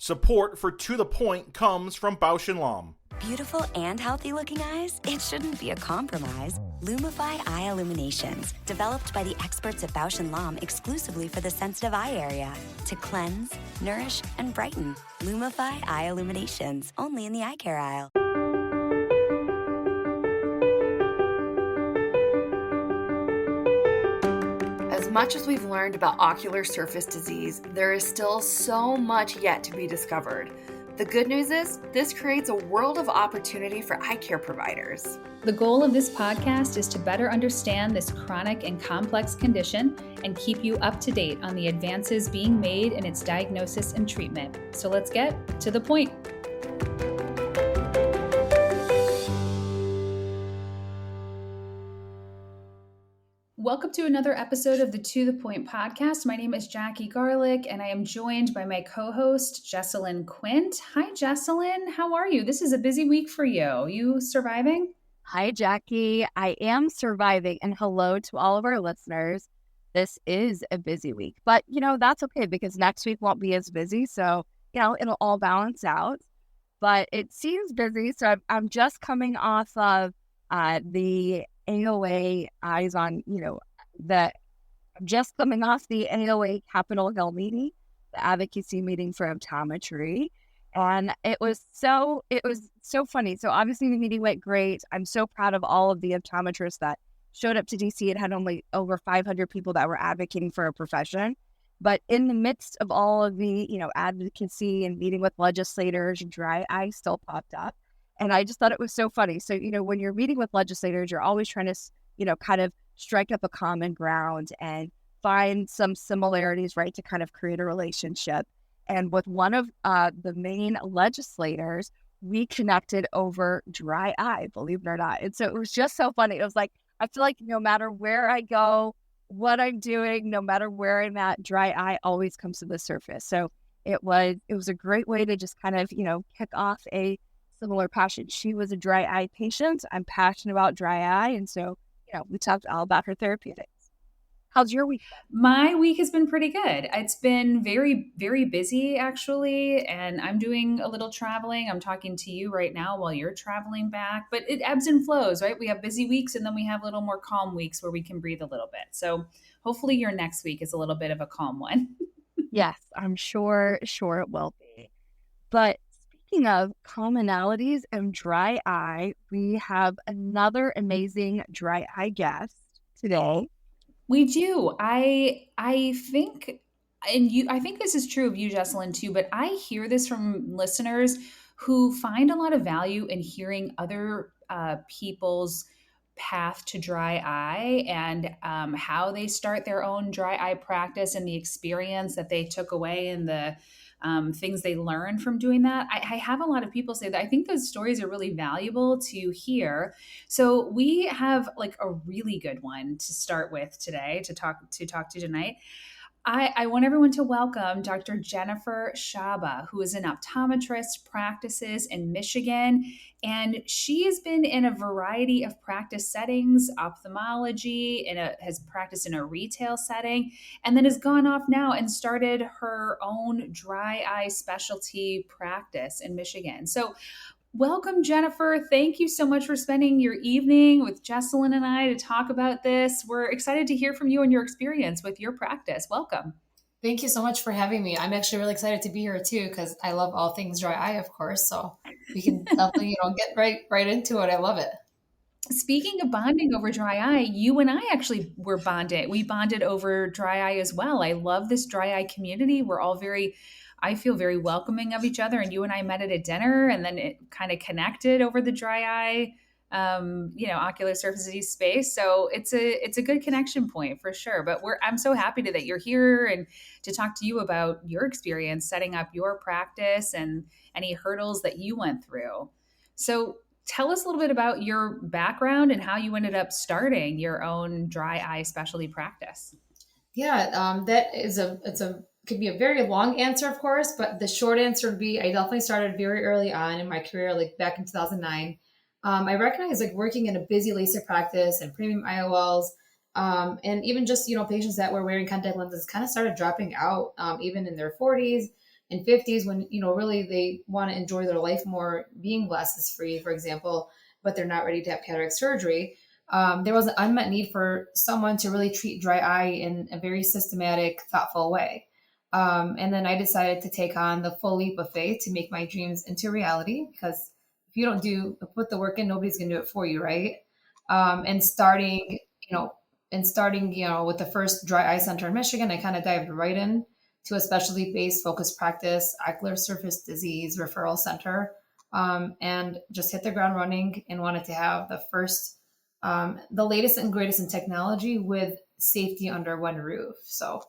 Support for To The Point comes from Bausch & Lomb. Beautiful and healthy looking eyes? It shouldn't be a compromise. Lumify Eye Illuminations, developed by the experts at Bausch & Lomb exclusively for the sensitive eye area. To cleanse, nourish, and brighten. Lumify Eye Illuminations, only in the eye care aisle. As much as we've learned about ocular surface disease, there is still so much yet to be discovered. The good news is, this creates a world of opportunity for eye care providers. The goal of this podcast is to better understand this chronic and complex condition and keep you up to date on the advances being made in its diagnosis and treatment. So let's get to the point. Welcome to another episode of the To The Point podcast. My name is Jackie Garlich, and I am joined by my co-host, Jessilin Quint. Hi, Jessilin. How are you? This is a busy week for you. You surviving? Hi, Jackie. I am surviving, and hello to all of our listeners. This is a busy week, but, that's okay because next week won't be as busy, so, it'll all balance out. But it seems busy, so I'm just coming off of the AOA Eyes on, I'm just coming off the AOA Capitol Hill meeting, the advocacy meeting for optometry. And it was so funny. So obviously the meeting went great. I'm so proud of all of the optometrists that showed up to DC. It had only over 500 people that were advocating for a profession. But in the midst of all of the, advocacy and meeting with legislators, dry eye still popped up. And I just thought it was so funny. So, when you're meeting with legislators, you're always trying to, kind of strike up a common ground and find some similarities, right, to kind of create a relationship. And with one of the main legislators, we connected over dry eye, believe it or not. And so it was just so funny. It was like, I feel like no matter where I go, what I'm doing, no matter where I'm at, dry eye always comes to the surface. So it was a great way to just kind of, kick off a similar passion. She was a dry eye patient. I'm passionate about dry eye. And so, we talked all about her therapeutics. How's your week been? My week has been pretty good. It's been very, very busy, actually. And I'm doing a little traveling. I'm talking to you right now while you're traveling back. But it ebbs and flows, right? We have busy weeks and then we have a little more calm weeks where we can breathe a little bit. So hopefully your next week is a little bit of a calm one. Yes, I'm sure it will be. But speaking of commonalities and dry eye, we have another amazing dry eye guest today. We do. I think, and I think this is true of you, Jessilin, too, but I hear this from listeners who find a lot of value in hearing other people's path to dry eye and how they start their own dry eye practice and the experience that they took away and the things they learned from doing that. I have a lot of people say that I think those stories are really valuable to hear. So we have like a really good one to start with today, to talk to tonight. I want everyone to welcome Dr. Jennifer Shaba, who is an optometrist, practices in Michigan, and she has been in a variety of practice settings, ophthalmology, has practiced in a retail setting, and then has gone off now and started her own dry eye specialty practice in Michigan. So welcome, Jennifer. Thank you so much for spending your evening with Jessilin and I to talk about this. We're excited to hear from you and your experience with your practice. Welcome. Thank you so much for having me. I'm actually really excited to be here too, because I love all things dry eye, of course. So we can definitely, get right into it. I love it. Speaking of bonding over dry eye, you and I actually were bonded. We bonded over dry eye as well. I love this dry eye community. We're all I feel very welcoming of each other. And you and I met at a dinner and then it kind of connected over the dry eye, ocular surface disease space. So it's a good connection point for sure. But I'm so happy that you're here and to talk to you about your experience setting up your practice and any hurdles that you went through. So tell us a little bit about your background and how you ended up starting your own dry eye specialty practice. Yeah, could be a very long answer, of course, but the short answer would be I definitely started very early on in my career, like back in 2009. I recognized like working in a busy LASIK practice and premium IOLs, and even just, patients that were wearing contact lenses kind of started dropping out, even in their 40s in 50s when, really they want to enjoy their life more, being glasses free, for example, but they're not ready to have cataract surgery. There was an unmet need for someone to really treat dry eye in a very systematic, thoughtful way. And then I decided to take on the full leap of faith to make my dreams into reality, because if you don't put the work in, nobody's going to do it for you. Right. And starting, with the first dry eye center in Michigan, I kind of dived right in to a specialty based focused practice, ocular surface disease referral center, and just hit the ground running and wanted to have the latest and greatest in technology with safety under one roof. So,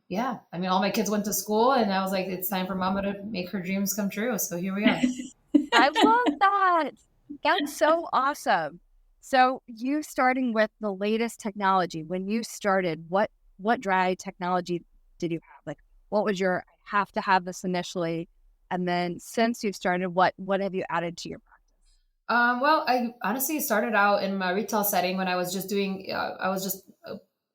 yeah, I mean, all my kids went to school and I was like, it's time for mama to make her dreams come true. So here we are. I love that. That's so awesome. So you starting with the latest technology, when you started, what dry technology did you have? Like, what was your, I have to have this initially? And then since you've started, what have you added to your practice? Well, I honestly started out in my retail setting when I was just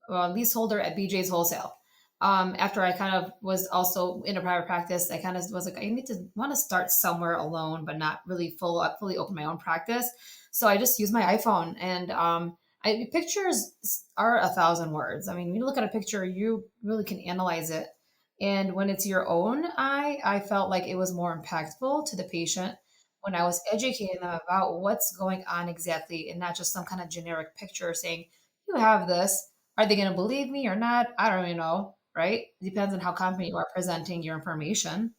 a leaseholder at BJ's Wholesale. After I kind of was also in a private practice, I kind of was like, want to start somewhere alone, but not really fully open my own practice. So I just use my iPhone, and pictures are 1,000 words. I mean, when you look at a picture, you really can analyze it. And when it's your own eye, I felt like it was more impactful to the patient when I was educating them about what's going on exactly, and not just some kind of generic picture saying, you have this. Are they going to believe me or not? I don't even know, right? It depends on how confident you are presenting your information.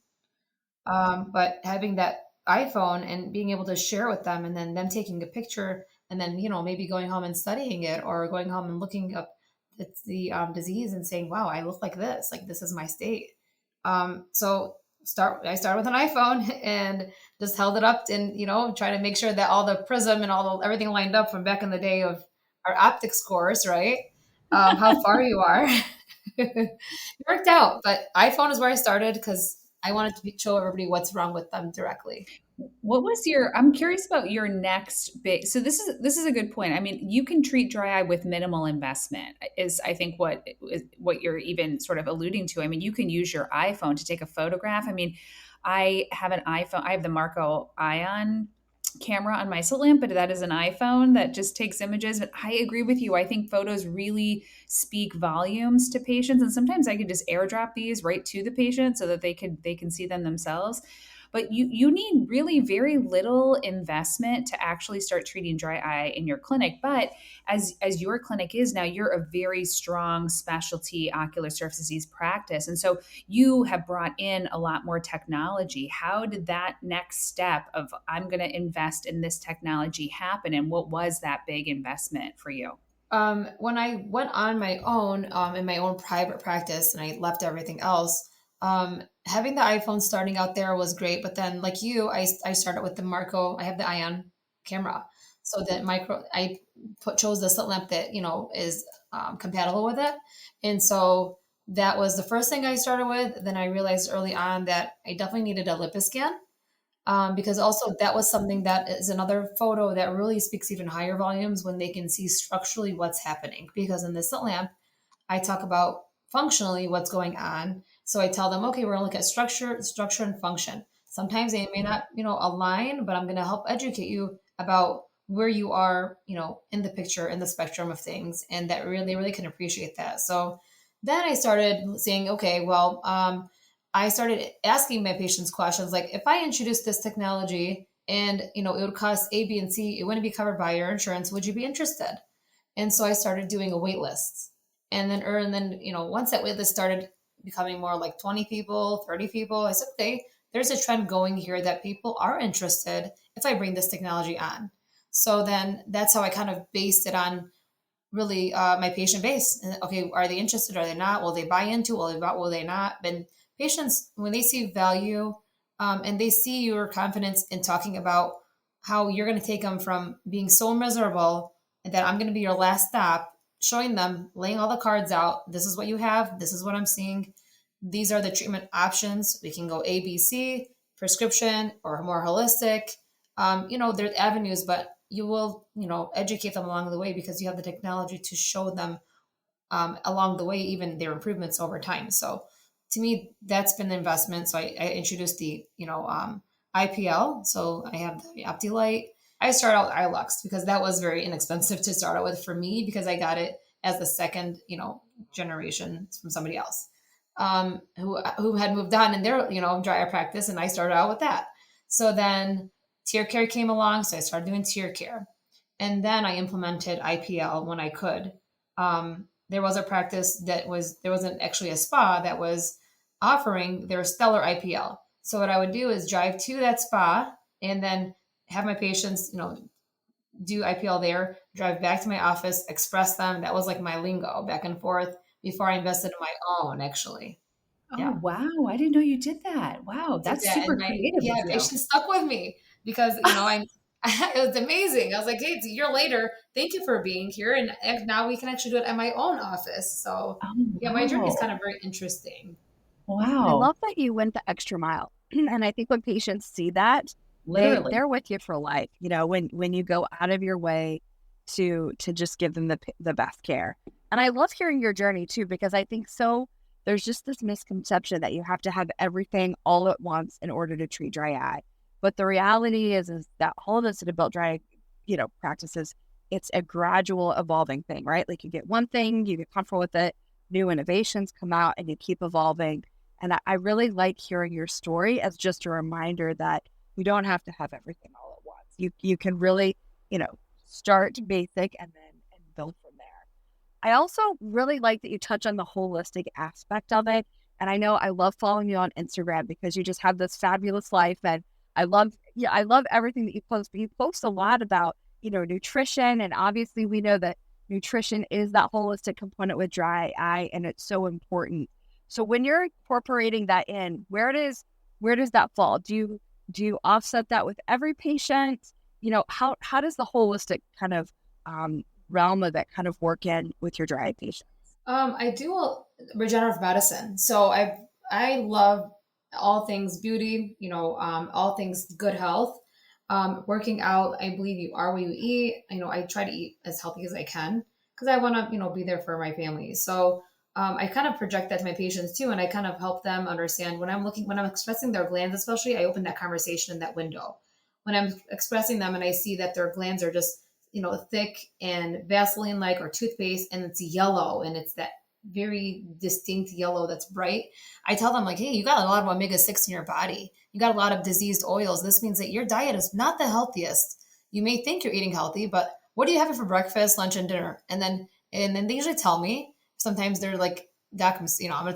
But having that iPhone and being able to share with them, and then them taking a picture, and then, maybe going home and studying it, or going home and looking up the disease and saying, wow, I look like this is my state. So I started with an iPhone and just held it up and, trying to make sure that all the prism and everything lined up from back in the day of our optics course, right? How far you are. It worked out, but iPhone is where I started because I wanted to show everybody what's wrong with them directly. What was I'm curious about your next big, so this is a good point. I mean, you can treat dry eye with minimal investment is, I think, what you're even sort of alluding to. I mean, you can use your iPhone to take a photograph. I mean, I have an iPhone, I have the Marco Ion camera on my slit lamp, but that is an iPhone that just takes images. But I agree with you. I think photos really speak volumes to patients. And sometimes I could just airdrop these right to the patient so that they can see them themselves. But you need really very little investment to actually start treating dry eye in your clinic. But as your clinic is now, you're a very strong specialty ocular surface disease practice. And so you have brought in a lot more technology. How did that next step of I'm going to invest in this technology happen? And what was that big investment for you? When I went on my own, in my own private practice, and I left everything else, having the iPhone starting out there was great. But then, like you, I started with the Marco. I have the Ion camera, so that I chose the slit lamp that is compatible with it, and so that was the first thing I started with. Then I realized early on that I definitely needed a LipiScan. Because also that was something that is another photo that really speaks even higher volumes when they can see structurally what's happening. Because in the slit lamp, I talk about functionally what's going on. So I tell them, okay, we're gonna look at structure and function. Sometimes they may not, align, but I'm gonna help educate you about where you are, in the picture, in the spectrum of things, and that they really can appreciate that. So then I started saying, okay, well, I started asking my patients questions like, if I introduce this technology and, it would cost A, B, and C, it wouldn't be covered by your insurance, would you be interested? And so I started doing a wait list. And then, once that wait list started becoming more like 20 people, 30 people, I said, okay, there's a trend going here that people are interested if I bring this technology on. So then that's how I kind of based it on really my patient base. Okay, are they interested? Are they not? Will they buy into? Will they not? And patients, when they see value and they see your confidence in talking about how you're going to take them from being so miserable and that I'm going to be your last stop, showing them, laying all the cards out. This is what you have. This is what I'm seeing. These are the treatment options. We can go A, B, C, prescription, or more holistic. There's avenues, but you will, educate them along the way because you have the technology to show them along the way, even their improvements over time. So to me, that's been the investment. So I introduced the, IPL. So I have the OptiLite. I started out with iLux because that was very inexpensive to start out with for me because I got it as the second, generation from somebody else who had moved on in their, dry eye practice. And I started out with that. So then tear care came along. So I started doing tear care. And then I implemented IPL when I could. There was a practice there wasn't actually a spa that was offering their stellar IPL. So what I would do is drive to that spa and then have my patients, do IPL there, drive back to my office, express them. That was like my lingo back and forth before I invested in my own, actually. Oh, Yeah. wow. I didn't know you did that. Wow. Did That's that. super And my creative of you. patients stuck with me because, I it was amazing. I was like, hey, it's a year later. Thank you for being here. And now we can actually do it at my own office. So Oh, yeah, my journey is wow. kind of very interesting. I Wow. love that you went the extra mile. And I think when patients see that, Literally. they're with you for life. When you go out of your way to just give them the best care. And I love hearing your journey too, because I think there's just this misconception that you have to have everything all at once in order to treat dry eye. But the reality is that holistic adult dry, practices, it's a gradual evolving thing, right? Like you get one thing, you get comfortable with it, new innovations come out and you keep evolving. And I really like hearing your story as just a reminder that you don't have to have everything all at once. You can really, start basic and build from there. I also really like that you touch on the holistic aspect of it. And I know I love following you on Instagram because you just have this fabulous life. And I love everything that you post, but you post a lot about, nutrition. And obviously we know that nutrition is that holistic component with dry eye and it's so important. So when you're incorporating that in, where does that fall? Do you offset that with every patient? How does the holistic kind of realm of that kind of work in with your dry eye patients? I do regenerative medicine. So I love all things beauty, all things good health. Working out, I believe you are what you eat. I try to eat as healthy as I can because I want to, be there for my family. So I kind of project that to my patients too. And I kind of help them understand when I'm expressing their glands, especially, I open that conversation in that window. When I'm expressing them and I see that their glands are just, thick and Vaseline like or toothpaste and it's yellow and it's that very distinct yellow that's bright. I tell them like, hey, you got a lot of omega-6 in your body. You got a lot of diseased oils. This means that your diet is not the healthiest. You may think you're eating healthy, but what do you have for breakfast, lunch, and dinner? And then they usually tell me. Sometimes they're like, Doc, I'm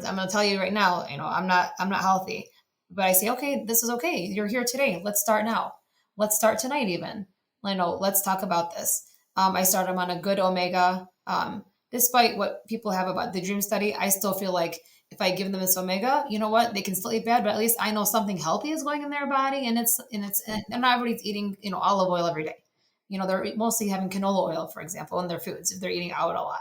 gonna tell you right now, I'm not healthy. But I say, okay, this is okay. You're here today. Let's start now. Let's start tonight even. Let's talk about this. I start them on a good omega. Despite what people have about the dream study, I still feel like if I give them this omega, you know what, they can still eat bad, but at least I know something healthy is going in their body, and not everybody's eating, olive oil every day. They're mostly having canola oil, for example, in their foods if they're eating out a lot.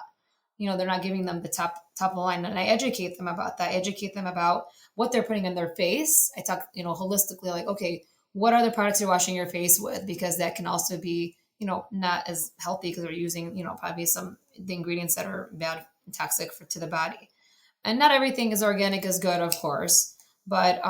They're not giving them the top of the line, and I educate them about that. I educate them about what they're putting in their face. I talk, holistically, like, okay, what are the products you're washing your face with? Because that can also be, not as healthy because they're using, probably the ingredients that are bad and toxic to the body. And not everything is organic is good, of course. But,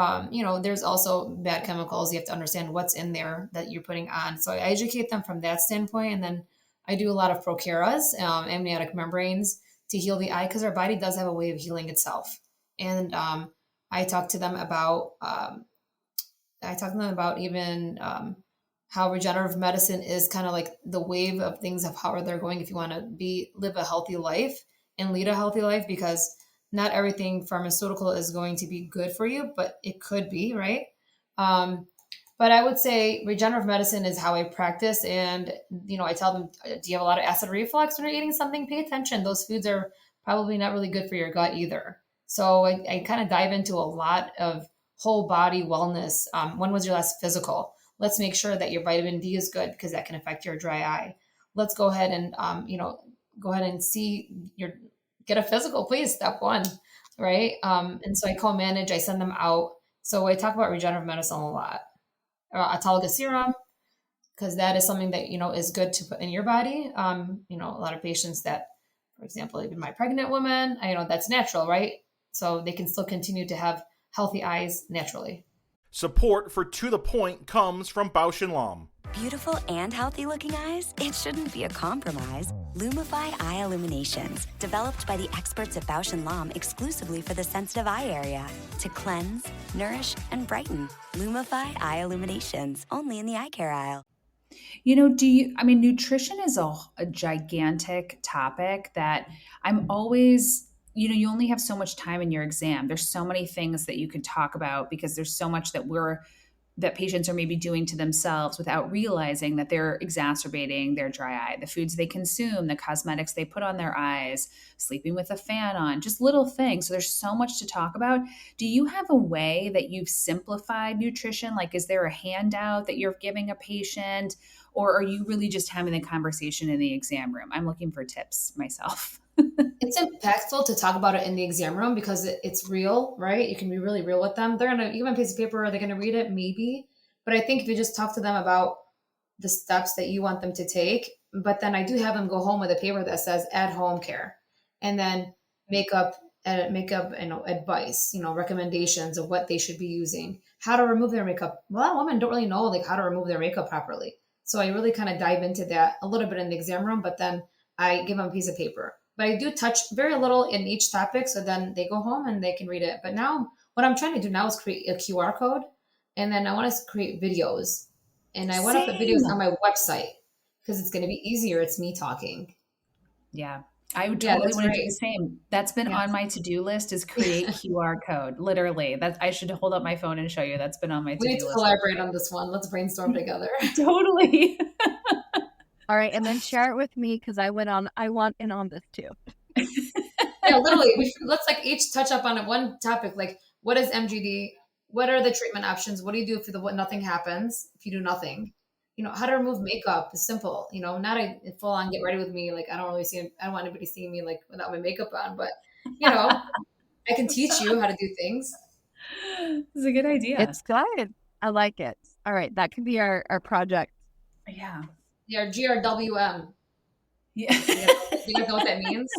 there's also bad chemicals. You have to understand what's in there that you're putting on. So I educate them from that standpoint. And then I do a lot of procaras, amniotic membranes to heal the eye because our body does have a way of healing itself. And I talk to them about even how regenerative medicine is kind of like the wave of things of how they're going if you want to live a healthy life and lead a healthy life, because not everything pharmaceutical is going to be good for you, but it could be, right? But I would say regenerative medicine is how I practice. And, I tell them, do you have a lot of acid reflux when you're eating something? Pay attention. Those foods are probably not really good for your gut either. So I kind of dive into a lot of whole body wellness. When was your last physical? Let's make sure that your vitamin D is good because that can affect your dry eye. Let's go ahead and, get a physical, please. Step one, right? And so I co-manage, I send them out. So I talk about regenerative medicine a lot. Autologous serum, because that is something that, is good to put in your body. A lot of patients that, for example, even my pregnant woman, that's natural, right? so they can still continue to have healthy eyes naturally. Support for To the Point comes from Bausch & Lomb. Beautiful and healthy looking eyes? It shouldn't be a compromise. Lumify Eye Illuminations, developed by the experts at Bausch & Lomb exclusively for the sensitive eye area. To cleanse, nourish, and brighten. Lumify Eye Illuminations, only in the eye care aisle. Nutrition is a gigantic topic that I'm always, you only have so much time in your exam. There's so many things that you could talk about because there's so much that patients are maybe doing to themselves without realizing that they're exacerbating their dry eye. The foods they consume, the cosmetics they put on their eyes, sleeping with a fan on, just little things. So there's so much to talk about. Do you have a way that you've simplified nutrition? Like, is there a handout that you're giving a patient, or are you really just having the conversation in the exam room? I'm looking for tips myself. It's impactful to talk about it in the exam room because it's real, right? You can be really real with them. They're going to give them a piece of paper. Are they going to read it? Maybe. But I think if you just talk to them about the steps that you want them to take, but then I do have them go home with a paper that says at home care, and then makeup advice, recommendations of what they should be using, how to remove their makeup. A lot of women don't really know like how to remove their makeup properly. So I really kind of dive into that a little bit in the exam room, but then I give them a piece of paper. But I do touch very little in each topic, so then they go home and they can read it. But now what I'm trying to do now is create a QR code, and then I want to create videos. And I want to put videos on my website because it's going to be easier. It's me talking. Yeah. I would totally want to do the same. That's been Yeah. on my to-do list, is create QR code. Literally. That I should hold up my phone and show you. That's been on my to-do list. We need to collaborate on this one. Let's brainstorm together. Totally. All right, and then share it with me because I want in on this too. Yeah, literally. Let's like each touch up on one topic. Like, what is MGD? What are the treatment options? What do you do if nothing happens? If you do nothing, how to remove makeup is simple. Not a full on get ready with me. Like, I don't want anybody seeing me like without my makeup on. But I can teach you how to do things. It's a good idea. It's good. I like it. All right, that could be our project. Yeah. Yeah, GRWM. Yeah. You guys know what that means?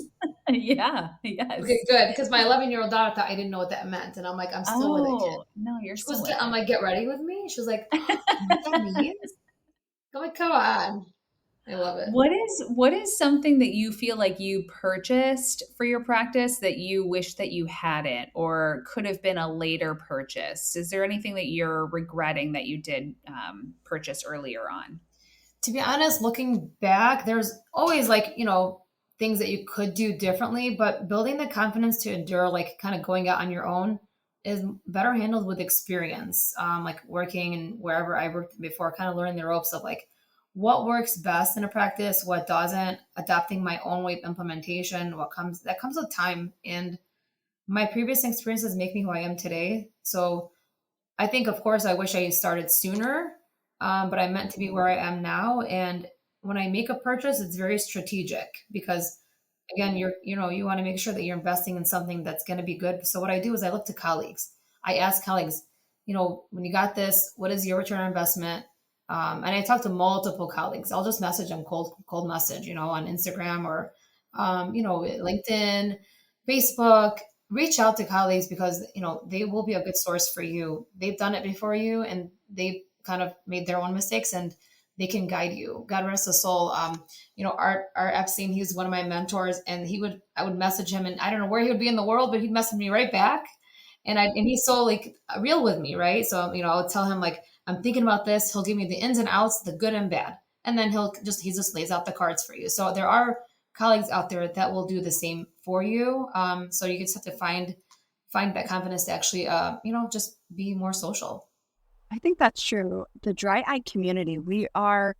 Yeah. Yes. Okay, good. Because my 11-year-old daughter thought I didn't know what that meant. And I'm like, I'm still with it, kid. No, you're still with it. I'm like, get ready with me? She was like, oh, what that means? I'm like, come on. I love it. What is something that you feel like you purchased for your practice that you wish that you hadn't, or could have been a later purchase? Is there anything that you're regretting that you did purchase earlier on? To be honest, looking back, there's always like, things that you could do differently, but building the confidence to endure, like kind of going out on your own, is better handled with experience. Like working and wherever I worked before, kind of learning the ropes of like what works best in a practice, what doesn't, adapting my own way of implementation, that comes with time. And my previous experiences make me who I am today. So I think, of course, I wish I started sooner, but I'm meant to be where I am now. And when I make a purchase, it's very strategic because, again, you want to make sure that you're investing in something that's going to be good. So what I do is I look to colleagues. I ask colleagues, when you got this, what is your return on investment? And I talk to multiple colleagues. I'll just message them cold message, on Instagram or, LinkedIn, Facebook. Reach out to colleagues because, they will be a good source for you. They've done it before you and they've kind of made their own mistakes and they can guide you. God rest his soul. Art Epstein, he was one of my mentors, and I would message him, and I don't know where he would be in the world, but he'd message me right back. And he's so like real with me, right? So, I would tell him like, I'm thinking about this. He'll give me the ins and outs, the good and bad. And then he just lays out the cards for you. So there are colleagues out there that will do the same for you. So you just have to find that confidence to actually, just be more social. I think that's true. The dry eye community, we are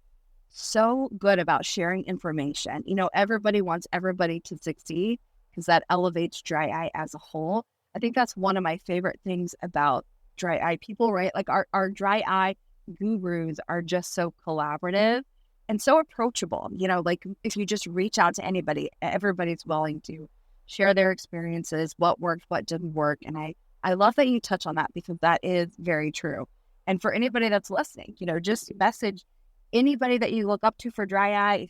so good about sharing information. Everybody wants everybody to succeed because that elevates dry eye as a whole. I think that's one of my favorite things about dry eye people, right? Like our dry eye gurus are just so collaborative and so approachable. Like if you just reach out to anybody, everybody's willing to share their experiences, what worked, what didn't work. And I love that you touch on that because that is very true. And for anybody that's listening, just message anybody that you look up to for dry eye.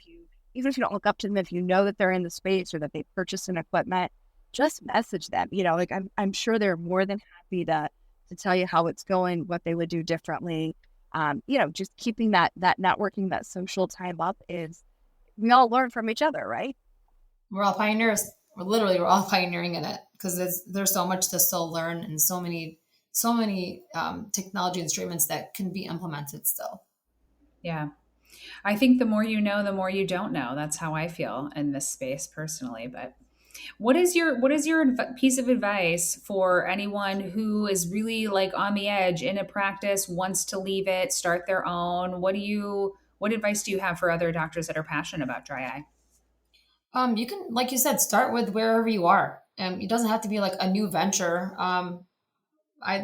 Even if you don't look up to them, if you know that they're in the space or that they purchased an equipment, just message them. Like I'm sure they're more than happy to tell you how it's going, what they would do differently. Just keeping that networking, that social time up is, we all learn from each other, right? We're all pioneers. We're all pioneering in it because there's so much to still learn and so many technology instruments that can be implemented still. Yeah. I think the more you know, the more you don't know. That's how I feel in this space personally. But what is your piece of advice for anyone who is really like on the edge in a practice, wants to leave it, start their own? What advice do you have for other doctors that are passionate about dry eye? You can, like you said, start with wherever you are. It doesn't have to be like a new venture.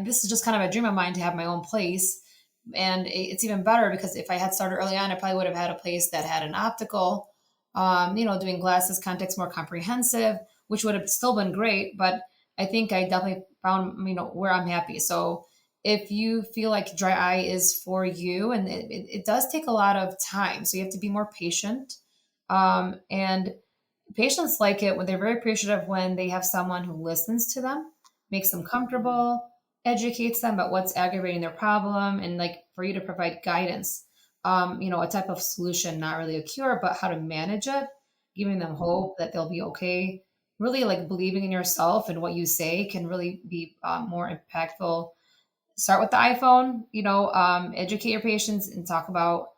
This is just kind of a dream of mine to have my own place. And it's even better because if I had started early on, I probably would have had a place that had an optical, doing glasses, contacts, more comprehensive, which would have still been great. But I think I definitely found, where I'm happy. So if you feel like dry eye is for you, and it does take a lot of time, so you have to be more patient. And patients like it when they're very appreciative when they have someone who listens to them, makes them comfortable, educates them about what's aggravating their problem, and like for you to provide guidance, a type of solution, not really a cure, but how to manage it, giving them hope that they'll be okay. Really like believing in yourself and what you say can really be more impactful. Start with the iPhone, educate your patients and talk about,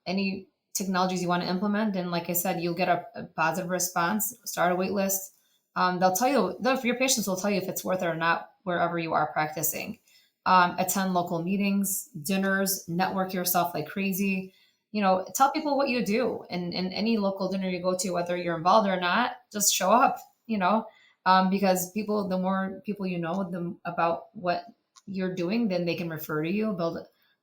any technologies you want to implement. And like I said, you'll get a positive response. Start a wait list. They'll tell you, your patients will tell you if it's worth it or not, wherever you are practicing. Attend local meetings, dinners, network yourself like crazy. Tell people what you do. And any local dinner you go to, whether you're involved or not, just show up, because the more people about what you're doing, then they can refer to you, build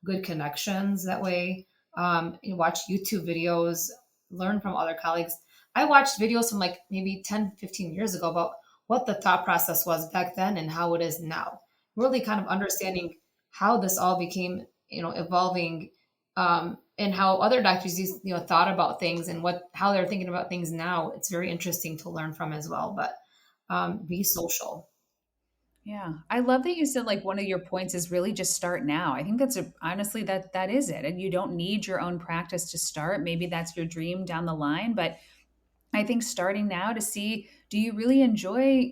good connections that way. You watch YouTube videos, learn from other colleagues. I watched videos from like maybe 10, 15 years ago about what the thought process was back then and how it is now. Really kind of understanding how this all became, evolving, and how other doctors, thought about things and how they're thinking about things now. It's very interesting to learn from as well, but be social. Yeah. I love that you said like one of your points is really just start now. I think honestly that is it. And you don't need your own practice to start. Maybe that's your dream down the line, but I think starting now to see, do you really enjoy,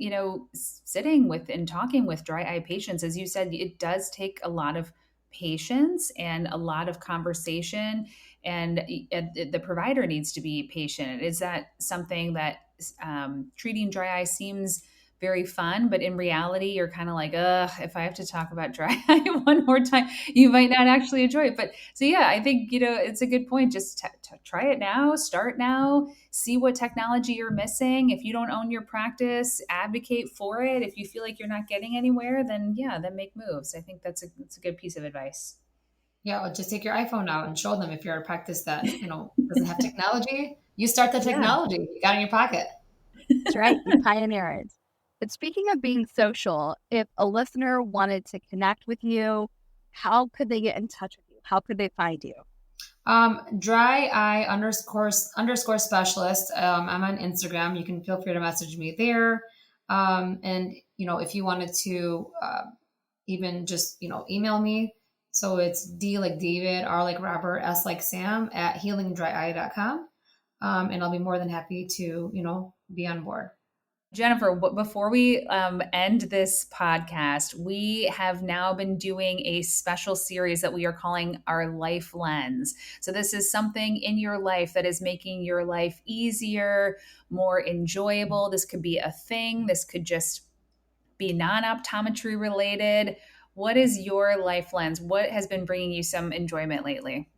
sitting with and talking with dry eye patients? As you said, it does take a lot of patience and a lot of conversation, and the provider needs to be patient. Is that something that treating dry eye seems very fun, but in reality, you're kind of like, ugh, if I have to talk about dry eye one more time, you might not actually enjoy it. But so, yeah, I think, it's a good point. Just try it now, start now, see what technology you're missing. If you don't own your practice, advocate for it. If you feel like you're not getting anywhere, then yeah, then make moves. I think that's a good piece of advice. Yeah, or just take your iPhone out and show them if you're a practice that, doesn't have technology. You start the Yeah. technology. You got it in your pocket. That's right. You pioneer it. But speaking of being social, if a listener wanted to connect with you, how could they get in touch with you? How could they find you? Dry eye underscore specialist. I'm on Instagram. You can feel free to message me there. And if you wanted to, even just, email me. So it's D like David, R like Robert, S like Sam at healingdryeye.com. And I'll be more than happy to, be on board. Jennifer, before we end this podcast, we have now been doing a special series that we are calling our Life Lens. So, this is something in your life that is making your life easier, more enjoyable. This could be a thing, this could just be non optometry related. What is your life lens? What has been bringing you some enjoyment lately?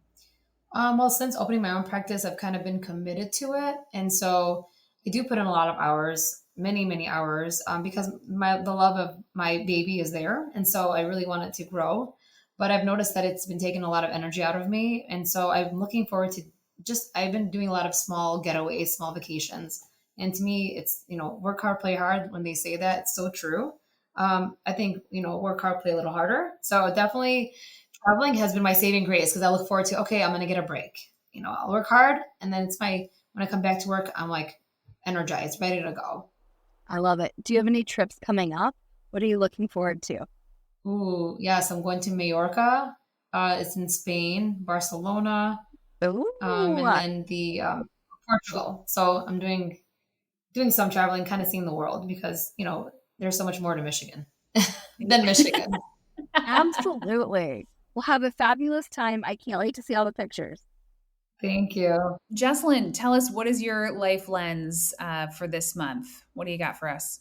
Well, since opening my own practice, I've kind of been committed to it. And so I do put in a lot of hours, many, many hours, because the love of my baby is there. And so I really want it to grow. But I've noticed that it's been taking a lot of energy out of me. And so I'm looking forward to I've been doing a lot of small getaways, small vacations. And to me, it's, work hard, play hard. When they say that, it's so true. I think, work hard, play a little harder. So definitely traveling has been my saving grace because I look forward to, okay, I'm going to get a break. I'll work hard. And then when I come back to work, I'm like energized, ready to go. I love it. Do you have any trips coming up? What are you looking forward to? Ooh, yes, I'm going to Mallorca. It's in Spain, Barcelona, Ooh, and then the Portugal. So I'm doing some traveling, kind of seeing the world because there's so much more to Michigan than Michigan. absolutely. We'll have a fabulous time. I can't wait to see all the pictures. Thank you. Jessilin, tell us, what is your life lens for this month? What do you got for us?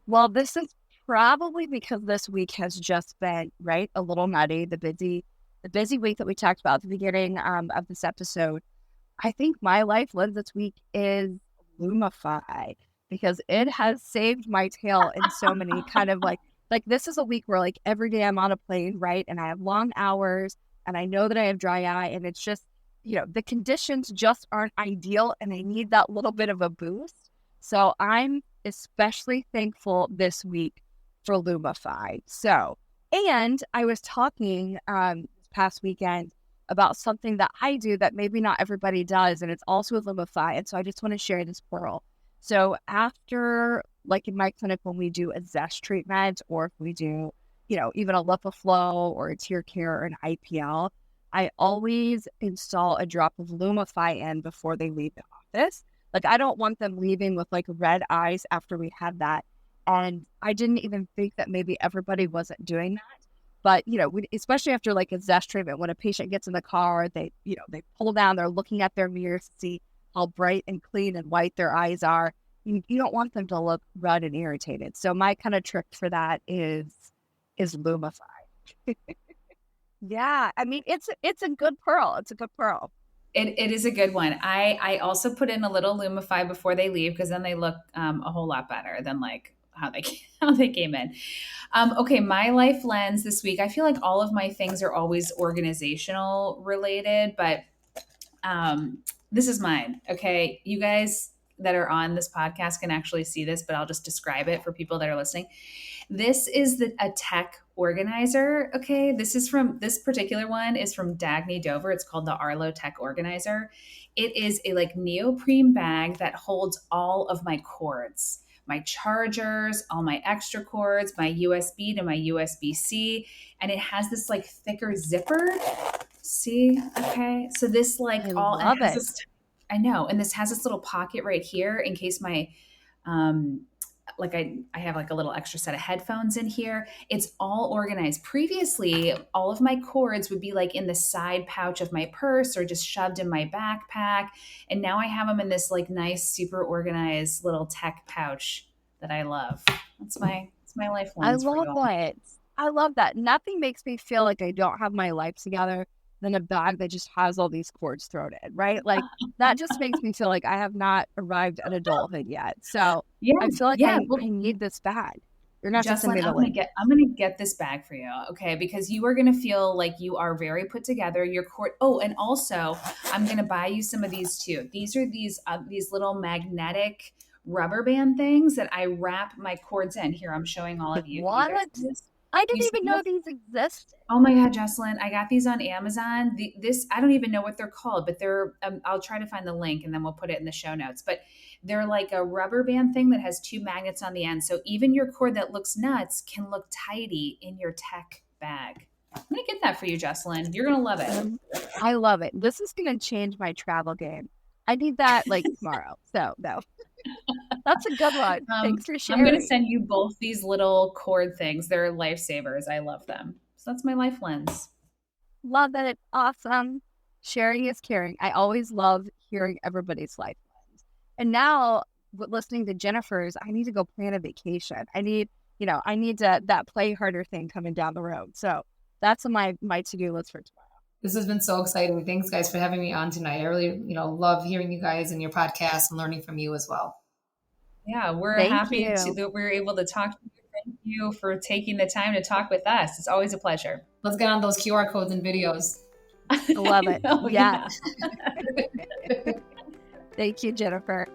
Well, this is probably because this week has just been, right, a little nutty, the busy week that we talked about at the beginning of this episode. I think my life lens this week is Lumify because it has saved my tail in so many kind of like this is a week where like every day I'm on a plane, right? And I have long hours and I know that I have dry eye and it's just, the conditions just aren't ideal and I need that little bit of a boost. So I'm especially thankful this week for Lumify. So, and I was talking this past weekend about something that I do that maybe not everybody does, and it's also with Lumify. And so I just want to share this pearl. So after, like in my clinic, when we do a zest treatment, or if we do, even a LipiFlow or a tear care or an IPL, I always install a drop of Lumify in before they leave the office. Like, I don't want them leaving with like red eyes after we had that. And I didn't even think that maybe everybody wasn't doing that. But, especially after like a zest treatment, when a patient gets in the car, they pull down, they're looking at their mirrors to see how bright and clean and white their eyes are. You don't want them to look red and irritated. So my kind of trick for that is Lumify. Yeah, I mean, it's a good pearl. It's a good pearl. It is a good one. I also put in a little Lumify before they leave because then they look a whole lot better than like how they came in. Okay, my life lens this week. I feel like all of my things are always organizational related, but this is mine. Okay, you guys that are on this podcast can actually see this, but I'll just describe it for people that are listening. This is a tech organizer. Okay. This particular one is from Dagny Dover. It's called the Arlo Tech Organizer. It is a like neoprene bag that holds all of my cords, my chargers, all my extra cords, my USB to my USB-C. And it has this like thicker zipper. See? Okay. So this like I all, love it. I know. And this has this little pocket right here in case my, like I have like a little extra set of headphones in here. It's all organized. Previously, all of my cords would be like in the side pouch of my purse or just shoved in my backpack. And now I have them in this like nice, super organized little tech pouch that I love. It's my life lens. I love it. I love that. Nothing makes me feel like I don't have my life together than a bag that just has all these cords thrown in, right? Like that just makes me feel like I have not arrived at adulthood yet. So Yeah, I feel like yeah. I need this bag. You're not just Jessilin, gonna I'm gonna get this bag for you, okay? Because you are gonna feel like you are very put together. Your cord. Oh, and also, I'm gonna buy you some of these too. These are these little magnetic rubber band things that I wrap my cords in. Here, I'm showing all of you. What? I didn't You even see know this? these existed. Oh my God, Jessilin, I got these on Amazon. I don't even know what they're called, but I'll try to find the link and then we'll put it in the show notes. But they're like a rubber band thing that has two magnets on the end. So even your cord that looks nuts can look tidy in your tech bag. I'm going to get that for you, Jessilin. You're going to love it. I love it. This is going to change my travel game. I need that like tomorrow. So no, that's a good one. Thanks for sharing. I'm going to send you both these little cord things. They're lifesavers. I love them. So that's my life lens. Love it. Awesome. Sharing is caring. I always love hearing everybody's life lens. And now listening to Jennifer's, I need to go plan a vacation. I need that play harder thing coming down the road. So that's on my to-do list for tomorrow. This has been so exciting. Thanks, guys, for having me on tonight. I really, love hearing you guys and your podcast and learning from you as well. Yeah, we're happy that we're able to talk to you. Thank you for taking the time to talk with us. It's always a pleasure. Let's get on those QR codes and videos. I love it. Oh, yeah. Thank you, Jennifer.